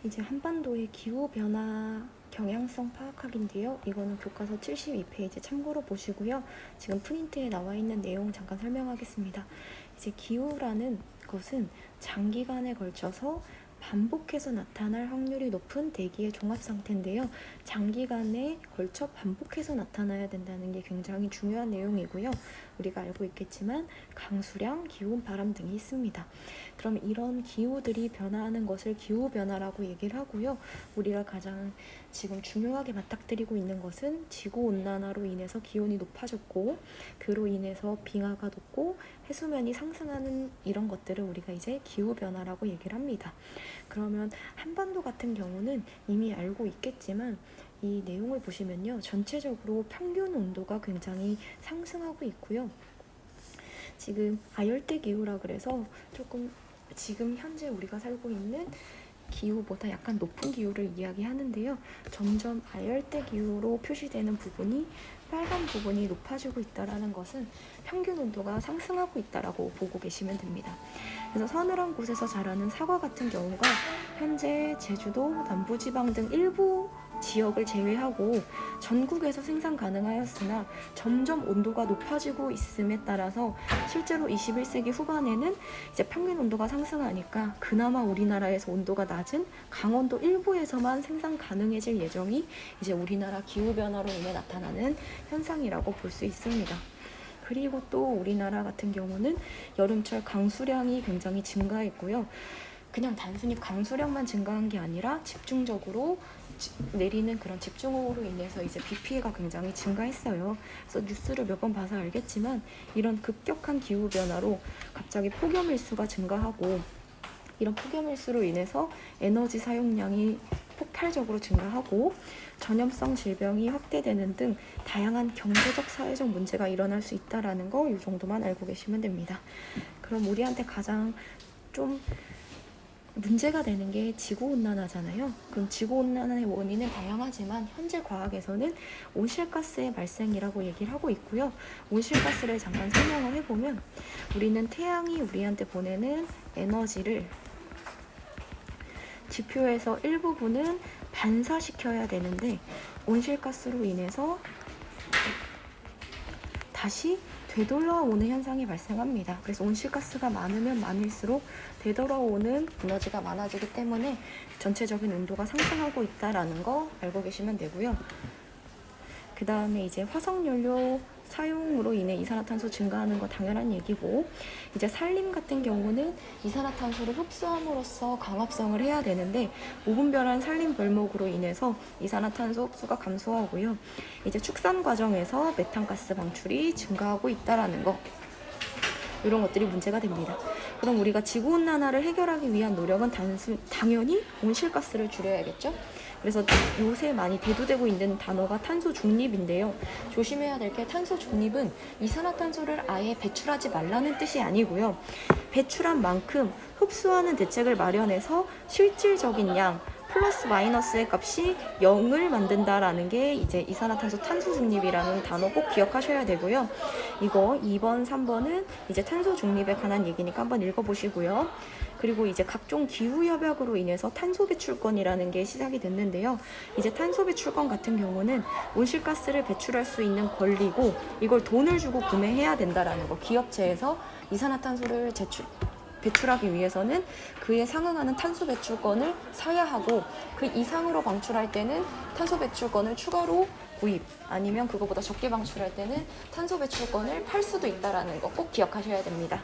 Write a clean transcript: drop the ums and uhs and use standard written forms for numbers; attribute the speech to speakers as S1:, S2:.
S1: 이제 한반도의 기후변화 경향성 파악하기인데요. 이거는 교과서 72페이지 참고로 보시고요. 지금 프린트에 나와 있는 내용 잠깐 설명하겠습니다. 이제 기후라는 것은 장기간에 걸쳐서 반복해서 나타날 확률이 높은 대기의 종합 상태인데요. 장기간에 걸쳐 반복해서 나타나야 된다는 게 굉장히 중요한 내용이고요. 우리가 알고 있겠지만 강수량, 기온, 바람 등이 있습니다. 그럼 이런 기후들이 변화하는 것을 기후변화라고 얘기를 하고요. 우리가 가장 지금 중요하게 맞닥뜨리고 있는 것은 지구온난화로 인해서 기온이 높아졌고 그로 인해서 빙하가 녹고 해수면이 상승하는 이런 것들을 우리가 이제 기후변화라고 얘기를 합니다. 그러면 한반도 같은 경우는 이미 알고 있겠지만 이 내용을 보시면요. 전체적으로 평균 온도가 굉장히 상승하고 있고요. 지금 아열대 기후라 그래서 조금 지금 현재 우리가 살고 있는 기후보다 약간 높은 기후를 이야기하는데요. 점점 아열대 기후로 표시되는 부분이 빨간 부분이 높아지고 있다는 것은 평균 온도가 상승하고 있다고 보고 계시면 됩니다. 그래서 서늘한 곳에서 자라는 사과 같은 경우가 현재 제주도, 남부지방 등 일부 지역을 제외하고 전국에서 생산 가능하였으나 점점 온도가 높아지고 있음에 따라서 실제로 21세기 후반에는 이제 평균 온도가 상승하니까 그나마 우리나라에서 온도가 낮은 강원도 일부에서만 생산 가능해질 예정이 이제 우리나라 기후변화로 인해 나타나는 현상이라고 볼 수 있습니다. 그리고 또 우리나라 같은 경우는 여름철 강수량이 굉장히 증가했고요. 그냥 단순히 강수량만 증가한 게 아니라 집중적으로 내리는 그런 집중호우로 인해서 이제 비 피해가 굉장히 증가했어요. 그래서 뉴스를 몇 번 봐서 알겠지만 이런 급격한 기후 변화로 갑자기 폭염일수가 증가하고 이런 폭염일수로 인해서 에너지 사용량이 폭발적으로 증가하고 전염성 질병이 확대되는 등 다양한 경제적, 사회적 문제가 일어날 수 있다는 거 이 정도만 알고 계시면 됩니다. 그럼 우리한테 가장 좀 문제가 되는 게 지구온난화잖아요. 그럼 지구온난화의 원인은 다양하지만 현재 과학에서는 온실가스의 발생이라고 얘기를 하고 있고요. 온실가스를 잠깐 설명을 해보면 우리는 태양이 우리한테 보내는 에너지를 지표에서 일부분은 반사시켜야 되는데 온실가스로 인해서 다시 되돌아오는 현상이 발생합니다. 그래서 온실가스가 많으면 많을수록 되돌아오는 에너지가 많아지기 때문에 전체적인 온도가 상승하고 있다는 거 알고 계시면 되고요. 그 다음에 이제 화석연료 사용으로 인해 이산화탄소 증가하는 거 당연한 얘기고 이제 산림 같은 경우는 이산화탄소를 흡수함으로써 광합성을 해야 되는데 무분별한 산림 벌목으로 인해서 이산화탄소 흡수가 감소하고요. 이제 축산 과정에서 메탄가스 방출이 증가하고 있다는 거 이런 것들이 문제가 됩니다. 그럼 우리가 지구온난화를 해결하기 위한 노력은 당연히 온실가스를 줄여야겠죠? 그래서 요새 많이 대두되고 있는 단어가 탄소 중립인데요. 조심해야 될 게 탄소 중립은 이산화탄소를 아예 배출하지 말라는 뜻이 아니고요. 배출한 만큼 흡수하는 대책을 마련해서 실질적인 양 플러스 마이너스의 값이 0을 만든다라는 게 이제 이산화탄소 탄소 중립이라는 단어 꼭 기억하셔야 되고요. 이거 2번, 3번은 이제 탄소 중립에 관한 얘기니까 한번 읽어보시고요. 그리고 이제 각종 기후협약으로 인해서 탄소 배출권이라는 게 시작이 됐는데요. 이제 탄소 배출권 같은 경우는 온실가스를 배출할 수 있는 권리고 이걸 돈을 주고 구매해야 된다라는 거. 기업체에서 이산화탄소를 배출하기 위해서는 그에 상응하는 탄소 배출권을 사야 하고 그 이상으로 방출할 때는 탄소 배출권을 추가로 구입 아니면 그거보다 적게 방출할 때는 탄소 배출권을 팔 수도 있다는 거 꼭 기억하셔야 됩니다.